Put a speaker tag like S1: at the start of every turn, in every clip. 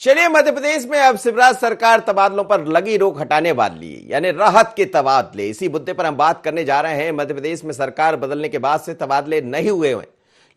S1: चलिए, मध्य प्रदेश में अब शिवराज सरकार तबादलों पर लगी रोक हटाने वाली है, यानी राहत के तबादले। इसी मुद्दे पर हम बात करने जा रहे हैं। मध्य प्रदेश में सरकार बदलने के बाद से तबादले नहीं हुए हैं।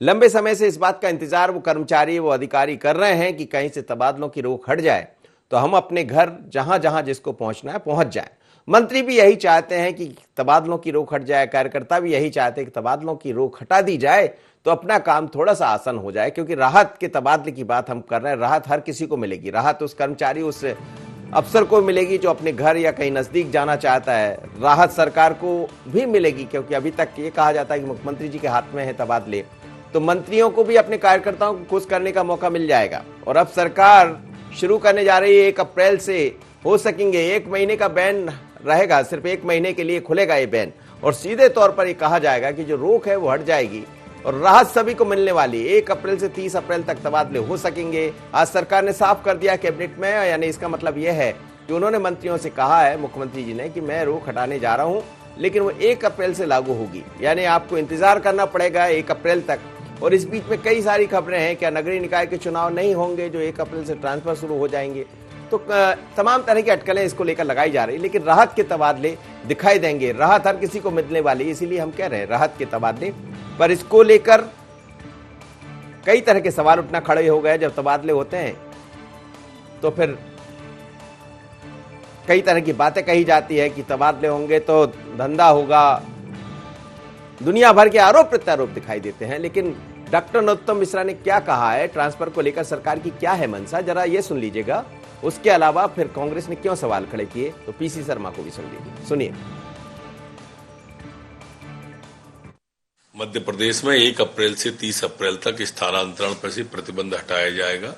S1: लंबे समय से इस बात का इंतजार वो कर्मचारी वो अधिकारी कर रहे हैं कि कहीं से तबादलों की रोक हट जाए तो हम अपने घर जहां जहां जिसको पहुंचना है पहुंच जाए। मंत्री भी यही चाहते हैं कि तबादलों की रोक हट जाए, कार्यकर्ता भी यही चाहते हैं कि तबादलों की रोक हटा दी जाए तो अपना काम थोड़ा सा आसान हो जाए। क्योंकि राहत के तबादले की बात हम कर रहे हैं। राहत हर किसी को मिलेगी। राहत उस कर्मचारी उस अफसर को मिलेगी जो अपने घर या कहीं नजदीक जाना चाहता है। राहत सरकार को भी मिलेगी, क्योंकि अभी तक ये कहा जाता है कि मुख्यमंत्री जी के हाथ में है तबादले, तो मंत्रियों को भी अपने कार्यकर्ताओं को खुश करने का मौका मिल जाएगा। और अब सरकार शुरू करने जा रही है 1 अप्रैल से हो सकेंगे 1 महीने का बैन रहेगा। सिर्फ 1 महीने के लिए खुलेगा ये बैन और सीधे तौर पर ये कहा जाएगा कि जो रोक है वो हट जाएगी और राहत सभी को मिलने वाली। 1 अप्रैल से 30 अप्रैल तक तबादले हो सकेंगे। आज सरकार ने साफ कर दिया कैबिनेट में, यानी इसका मतलब यह है कि उन्होंने मंत्रियों से कहा है, मुख्यमंत्री जी ने, कि मैं रोक हटाने जा रहा हूं, लेकिन वो 1 अप्रैल से लागू होगी। यानी आपको इंतजार करना पड़ेगा 1 अप्रैल तक। और इस बीच में कई सारी खबरें हैं, क्या नगरीय निकाय के चुनाव नहीं होंगे जो 1 अप्रैल से ट्रांसफर शुरू हो जाएंगे। तो तमाम तरह की अटकलें इसको लेकर लगाई जा रही, लेकिन राहत के तबादले दिखाई देंगे। राहत हर किसी को मिलने वाली, इसीलिए हम कह रहे हैं राहत के तबादले। पर इसको लेकर कई तरह के सवाल उठना खड़े हो गए। जब तबादले होते हैं तो फिर कई तरह की बातें कही जाती है कि तबादले होंगे तो धंधा होगा, दुनिया भर के आरोप प्रत्यारोप दिखाई देते हैं। लेकिन डॉक्टर नरोत्तम मिश्रा ने क्या कहा है, ट्रांसफर को लेकर सरकार की क्या है मंशा, जरा ये सुन लीजिएगा। उसके अलावा फिर कांग्रेस ने क्यों सवाल खड़े किए, तो पीसी शर्मा को भी सुन लीजिए। सुनिए।
S2: मध्य प्रदेश में 1 अप्रैल से 30 अप्रैल तक स्थानांतरण पर से प्रतिबंध हटाया जाएगा।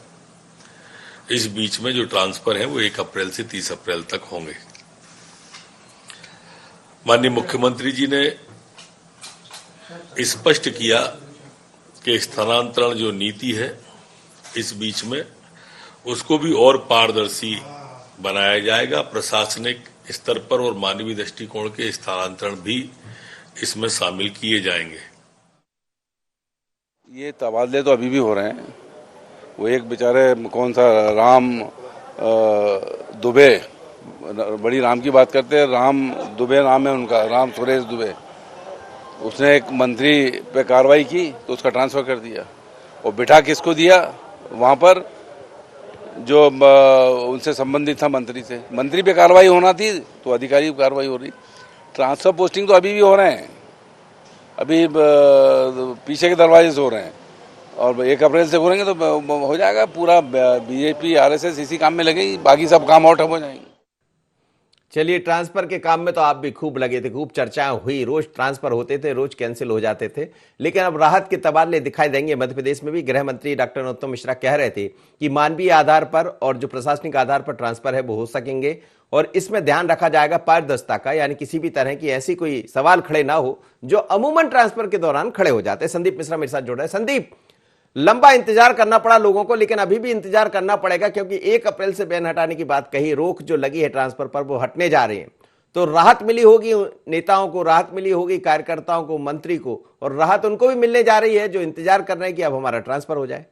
S2: इस बीच में जो ट्रांसफर है वो 1 अप्रैल से 30 अप्रैल तक होंगे। माननीय मुख्यमंत्री जी ने स्पष्ट किया कि स्थानांतरण जो नीति है इस बीच में उसको भी और पारदर्शी बनाया जाएगा। प्रशासनिक स्तर पर और मानवीय दृष्टिकोण के स्थानांतरण भी इसमें शामिल किए जाएंगे।
S3: ये तबादले तो अभी भी हो रहे हैं। वो एक बेचारे कौन सा राम दुबे, बड़ी राम की बात करते हैं, राम दुबे नाम है उनका, राम सुरेश दुबे, उसने एक मंत्री पे कार्रवाई की तो उसका ट्रांसफर कर दिया। और बिठा किसको दिया वहाँ पर, जो उनसे संबंधित था मंत्री से। मंत्री पे कार्रवाई होना थी तो अधिकारी पे कार्रवाई हो रही। ट्रांसफर पोस्टिंग तो अभी भी हो रहे हैं, अभी पीछे के दरवाजे से हो रहे हैं और 1 अप्रैल से हो रहेंगे तो हो जाएगा। पूरा बीजेपी आरएसएस इसी काम में लगेगी, बाकी सब काम आउट हो जाएंगे।
S1: चलिए, ट्रांसफर के काम में तो आप भी खूब लगे थे, खूब चर्चाएं हुई, रोज ट्रांसफर होते थे, रोज कैंसिल हो जाते थे। लेकिन अब राहत के तबादले दिखाई देंगे। मध्य प्रदेश में भी गृह मंत्री डॉक्टर नरोत्तम मिश्रा कह रहे थे कि मानवीय आधार पर और जो प्रशासनिक आधार पर ट्रांसफर है वो हो सकेंगे और इसमें ध्यान रखा जाएगा पारदर्शिता का, यानी किसी भी तरह की ऐसी कोई सवाल खड़े ना हो जो अमूमन ट्रांसफर के दौरान खड़े हो जाते हैं। संदीप मिश्रा मेरे साथ जुड़ रहे हैं। संदीप, लंबा इंतजार करना पड़ा लोगों को, लेकिन अभी भी इंतजार करना पड़ेगा क्योंकि 1 अप्रैल से बैन हटाने की बात कही, रोक जो लगी है ट्रांसफर पर वो हटने जा रही है। तो राहत मिली होगी नेताओं को, राहत मिली होगी कार्यकर्ताओं को, मंत्री को, और राहत उनको भी मिलने जा रही है जो इंतजार कर रहे हैं कि अब हमारा ट्रांसफर हो जाए।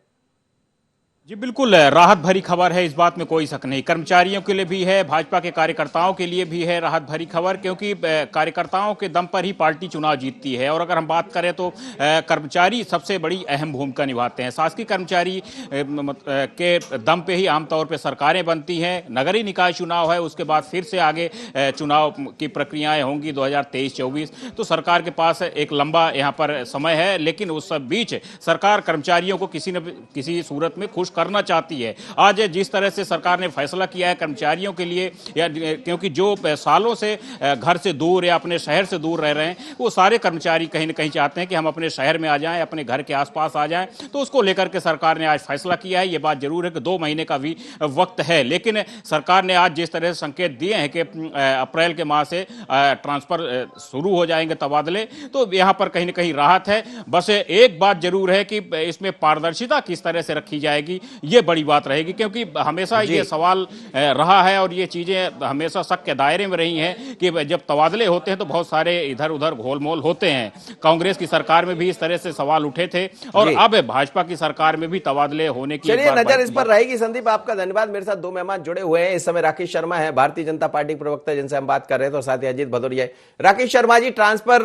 S4: जी बिल्कुल, राहत भरी खबर है, इस बात में कोई शक नहीं। कर्मचारियों के लिए भी है, भाजपा के कार्यकर्ताओं के लिए भी है राहत भरी खबर, क्योंकि कार्यकर्ताओं के दम पर ही पार्टी चुनाव जीतती है। और अगर हम बात करें तो कर्मचारी सबसे बड़ी अहम भूमिका निभाते हैं। शासकीय कर्मचारी के दम पे ही आमतौर पे सरकारें बनती हैं। नगरीय निकाय चुनाव है, उसके बाद फिर से आगे चुनाव की प्रक्रियाएं होंगी 2023-24, तो सरकार के पास एक लंबा यहाँ पर समय है। लेकिन उस सब बीच सरकार कर्मचारियों को किसी न किसी सूरत में खुश करना चाहती है। आज जिस तरह से सरकार ने फैसला किया है कर्मचारियों के लिए, या क्योंकि जो सालों से घर से दूर या अपने शहर से दूर रह रहे हैं, वो सारे कर्मचारी कहीं ना कहीं चाहते हैं कि हम अपने शहर में आ जाएं, अपने घर के आसपास आ जाएं। तो उसको लेकर के सरकार ने आज फैसला किया है। ये बात जरूर है कि 2 महीने का भी वक्त है, लेकिन सरकार ने आज जिस तरह से संकेत दिए हैं कि अप्रैल के माह से ट्रांसफर शुरू हो जाएंगे तबादले, तो यहाँ पर कहीं ना कहीं राहत है। बस एक बात जरूर है कि इसमें पारदर्शिता किस तरह से रखी जाएगी, ये बड़ी बात रहेगी, क्योंकि हमेशा ये सवाल रहा है और ये चीजें हमेशा शक के दायरे में रही हैं कि जब तबादले होते हैं तो बहुत सारे इधर उधर घोलमोल होते हैं। कांग्रेस की सरकार में भी इस तरह से सवाल उठे थे और अब भाजपा की सरकार में भी तबादले होने की
S1: चलिए नजर इस पर रहेगी। संदीप, आपका धन्यवाद। मेरे साथ दो मेहमान जुड़े हुए हैं इस समय। राकेश शर्मा है, भारतीय जनता पार्टी के प्रवक्ता, जिनसे हम बात कर रहे थे, और साथ ही अजीत भदौरिया है। राकेश शर्मा जी, ट्रांसफर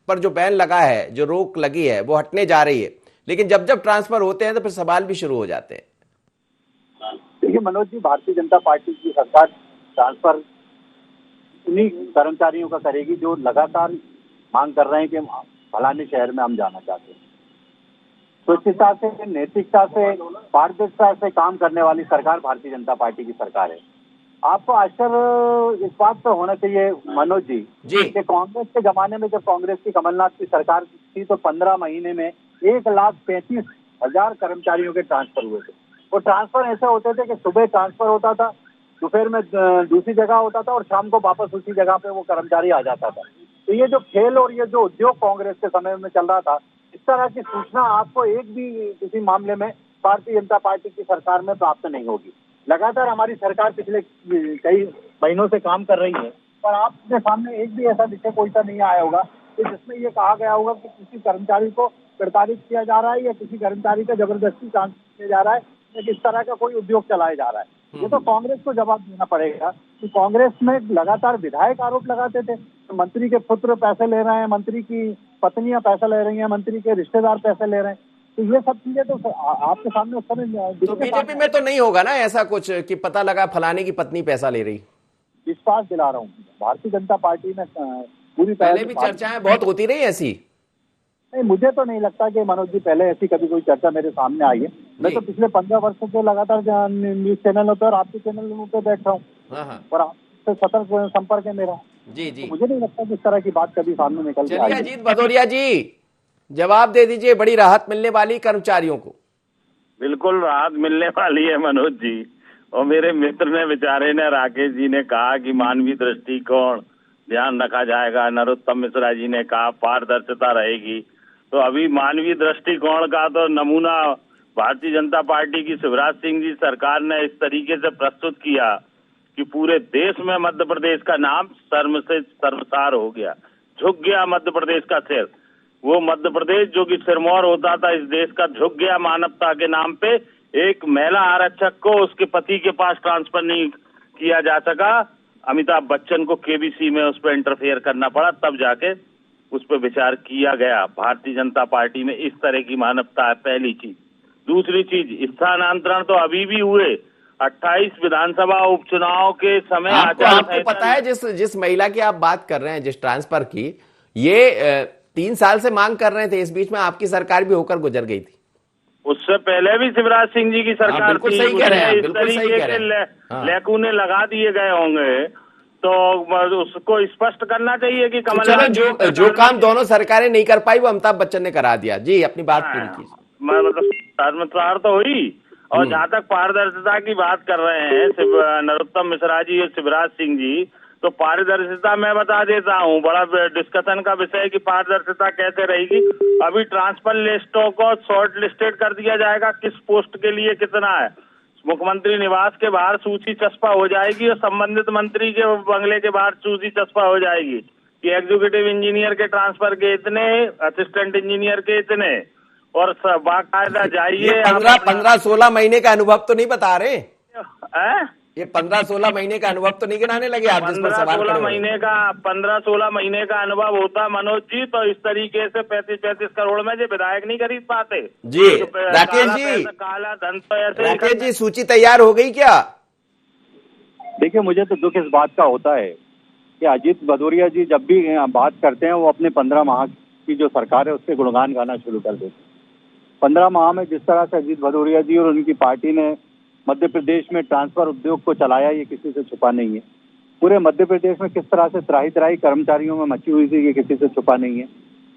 S1: पर जो बैन लगा है, जो रोक लगी है, वो हटने जा रही है, लेकिन जब जब ट्रांसफर होते हैं तो फिर सवाल भी शुरू हो जाते हैं।
S5: देखिए मनोज जी, भारतीय जनता पार्टी की सरकार ट्रांसफर उन्हीं कर्मचारियों का करेगी जो लगातार मांग कर रहे हैं कि फलाने शहर में हम जाना चाहते हैं। स्वच्छता से, नैतिकता से, पारदर्शिता से काम करने वाली सरकार भारतीय जनता पार्टी की सरकार है। आपको आश्चर्य इस बात पर होना चाहिए मनोज जी कि कांग्रेस के जमाने में जब कांग्रेस की कमलनाथ की सरकार थी तो 15 महीने में 1,35,000 कर्मचारियों के ट्रांसफर हुए थे। वो ट्रांसफर ऐसे होते थे कि सुबह ट्रांसफर होता था, दोपहर में दूसरी जगह होता था और शाम को वापस उसी जगह पे वो कर्मचारी आ जाता था। तो ये जो खेल और ये जो उद्योग कांग्रेस के समय में चल रहा था, इस तरह की सूचना आपको एक भी किसी मामले में भारतीय जनता पार्टी की सरकार में प्राप्त नहीं होगी। लगातार हमारी सरकार पिछले कई महीनों से काम कर रही है, पर आपके सामने एक भी ऐसा विषय कोई सा नहीं आया होगा कि जिसमें ये कहा गया होगा कि किसी कर्मचारी को प्रताड़ित किया जा रहा है या किसी कर्मचारी का जबरदस्ती ट्रांसफर किया जा रहा है या किस तरह का कोई उद्योग चलाया जा रहा है। ये तो कांग्रेस को जवाब देना पड़ेगा कि कांग्रेस में लगातार विधायक आरोप लगाते थे, तो मंत्री के पुत्र पैसे ले रहे हैं, मंत्री की पत्नियां पैसा ले रही हैं, मंत्री के रिश्तेदार पैसे ले रहे हैं। तो ये सब चीजें तो आपके सामने उस समय
S1: तो बीजेपी में तो नहीं होगा ना ऐसा कुछ कि पता लगा फलाने की पत्नी पैसा ले रही?
S5: विश्वास दिला रहा हूँ, भारतीय जनता पार्टी में पूरी
S1: पहले भी चर्चाएं बहुत होती रही ऐसी।
S5: नहीं, मुझे तो नहीं लगता कि मनोज जी पहले ऐसी कभी कोई चर्चा मेरे सामने आई है। मैं तो पिछले 15 वर्षों से लगातार न्यूज चैनलों पर और आपके चैनलों पे बैठ रहा हूँ और आपसे सतत संपर्क है मेरा।
S1: जी।
S5: तो मुझे नहीं लगता कि इस तरह की बात कभी सामने निकल के आई।
S1: अजीत भदौरिया जी, जवाब दे दीजिए, बड़ी राहत मिलने वाली कर्मचारियों को?
S6: बिल्कुल राहत मिलने वाली है मनोज जी। और मेरे मित्र ने, बेचारे ने, राकेश जी ने कहा कि मानवीय दृष्टिकोण ध्यान रखा जाएगा। नरोत्तम मिश्रा जी ने कहा पारदर्शिता रहेगी। तो अभी मानवीय दृष्टिकोण का तो नमूना भारतीय जनता पार्टी की शिवराज सिंह जी सरकार ने इस तरीके से प्रस्तुत किया कि पूरे देश में मध्य प्रदेश का नाम शर्म से शर्मसार हो गया, झुक गया मध्य प्रदेश का सिर। वो मध्य प्रदेश जो कि सिरमौर होता था इस देश का, झुक गया मानवता के नाम पे। एक महिला आरक्षक को उसके पति के पास ट्रांसफर नहीं किया जा सका। अमिताभ बच्चन को केबीसी में उस पर इंटरफेयर करना पड़ा, तब जाके उस पर विचार किया गया। भारतीय जनता पार्टी में इस तरह की मानवता है, पहली चीज। दूसरी चीज, स्थानांतरण तो अभी भी हुए। 28 विधानसभा उपचुनाव के समय
S1: आपको पता है जिस महिला की आप बात कर रहे हैं, जिस ट्रांसफर की, ये 3 साल से मांग कर रहे थे। इस बीच में आपकी सरकार भी होकर गुजर गई थी।
S6: उससे पहले भी शिवराज सिंह जी की सरकार
S1: बिल्कुल सही कह रहे हैं, बिल्कुल सही कह रहे हैं।
S6: लैकुने लगा दिए गए होंगे, तो उसको स्पष्ट करना चाहिए कि
S1: कमलनाथ जो काम दोनों सरकारें नहीं कर पाई वो अमिताभ बच्चन ने करा दिया। जी, अपनी बात पूरी कीजिए।
S6: मतलब शर्मसार तो हुई। और जहाँ तक पारदर्शिता की बात कर रहे हैं नरोत्तम मिश्रा जी और शिवराज सिंह जी, तो पारदर्शिता मैं बता देता हूँ, बड़ा डिस्कशन का विषय है कि पारदर्शिता कैसे रहेगी। अभी ट्रांसफर लिस्टों को शॉर्ट लिस्टेड कर दिया जाएगा, किस पोस्ट के लिए कितना है। मुख्यमंत्री निवास के बाहर सूची चस्पा हो जाएगी और संबंधित मंत्री के बंगले के बाहर सूची चस्पा हो जाएगी कि एग्जीक्यूटिव इंजीनियर के ट्रांसफर के इतने, असिस्टेंट इंजीनियर के इतने, और बाकायदा जाइए।
S1: 15-16 महीने का अनुभव तो नहीं बता रहे? ये 15-16 महीने का अनुभव तो नहीं गिनाने लगे आप?
S6: 15-16 महीने का अनुभव होता मनोज जी, तो इस तरीके से 35-35 करोड़ में जो विधायक नहीं खरीद पाते।
S1: जी राकेश जी,
S6: काला धन तो ऐसे।
S1: राकेश जी, सूची तैयार हो गई क्या?
S5: देखिए, मुझे तो दुख इस बात का होता है कि अजीत भदौरिया जी जब भी बात करते हैं वो अपने 15 माह की जो सरकार है उसके गुणगान गाना शुरू कर देते हैं। 15 माह में जिस तरह से अजीत भदौरिया जी और उनकी पार्टी ने मध्य प्रदेश में ट्रांसफर उद्योग को चलाया, ये किसी से छुपा नहीं है। पूरे मध्य प्रदेश में किस तरह से त्राही त्राही कर्मचारियों में मची हुई थी, ये किसी से छुपा नहीं है।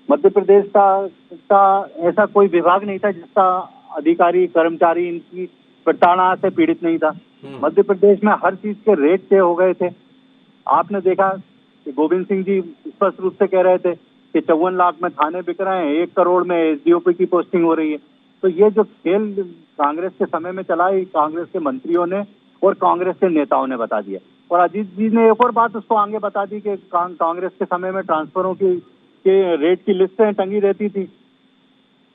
S5: मध्य प्रदेश का ऐसा कोई विभाग नहीं था जिसका अधिकारी कर्मचारी इनकी प्रताड़ना से पीड़ित नहीं था। मध्य प्रदेश में हर चीज के रेट तय हो गए थे। आपने देखा कि गोविंद सिंह जी स्पष्ट रूप से कह रहे थे कि 54 लाख में थाने बिक रहे हैं, 1 करोड़ में एसडीओपी की पोस्टिंग हो रही है। तो ये जो खेल कांग्रेस के समय में चला, ये कांग्रेस के मंत्रियों ने और कांग्रेस के नेताओं ने बता दिया। और अजीत जी ने एक और बात उसको आगे बता दी कि कांग्रेस के समय में ट्रांसफरों के रेट की लिस्टें टंगी रहती थी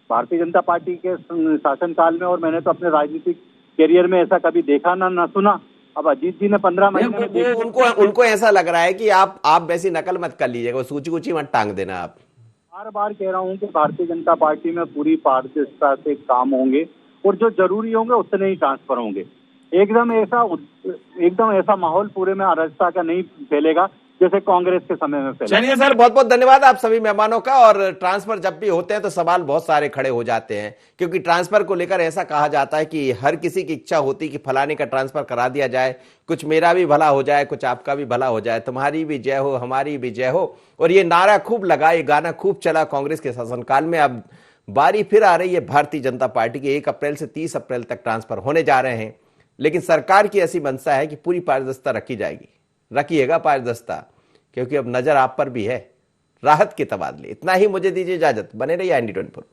S5: भारतीय जनता पार्टी के शासनकाल में, और मैंने तो अपने राजनीतिक करियर में ऐसा कभी देखा ना सुना। अब अजीत जी ने 15 महीने में
S1: उनको ऐसा लग रहा है कि आप वैसी नकल मत कर लीजिएगा, सूची कुची मत टांग देना आप।
S5: बार बार कह रहा हूं कि भारतीय जनता पार्टी में पूरी पारदर्शिता से काम होंगे और जो जरूरी होंगे उतने ही ट्रांसफर होंगे। एकदम ऐसा माहौल पूरे में अराजकता का नहीं फैलेगा जैसे कांग्रेस के समय में फैला।
S1: चलिए सर, बहुत बहुत धन्यवाद आप सभी मेहमानों का। और ट्रांसफर जब भी होते हैं तो सवाल बहुत सारे खड़े हो जाते हैं, क्योंकि ट्रांसफर को लेकर ऐसा कहा जाता है कि हर किसी की इच्छा होती है कि फलाने का ट्रांसफर करा दिया जाए, कुछ मेरा भी भला हो जाए, कुछ आपका भी भला हो जाए, तुम्हारी भी जय हो, हमारी भी जय हो। और ये नारा खूब लगा, ये गाना खूब चला कांग्रेस के शासनकाल में। अब बारी फिर आ रही है भारतीय जनता पार्टी की। 1 अप्रैल से 30 अप्रैल तक ट्रांसफर होने जा रहे हैं, लेकिन सरकार की ऐसी मंशा है कि पूरी पारदर्शिता रखी जाएगी। रखिएगा पारदर्शिता, क्योंकि अब नजर आप पर भी है। राहत के तबादले। इतना ही, मुझे दीजिए इजाजत। बने रहिए IND 24।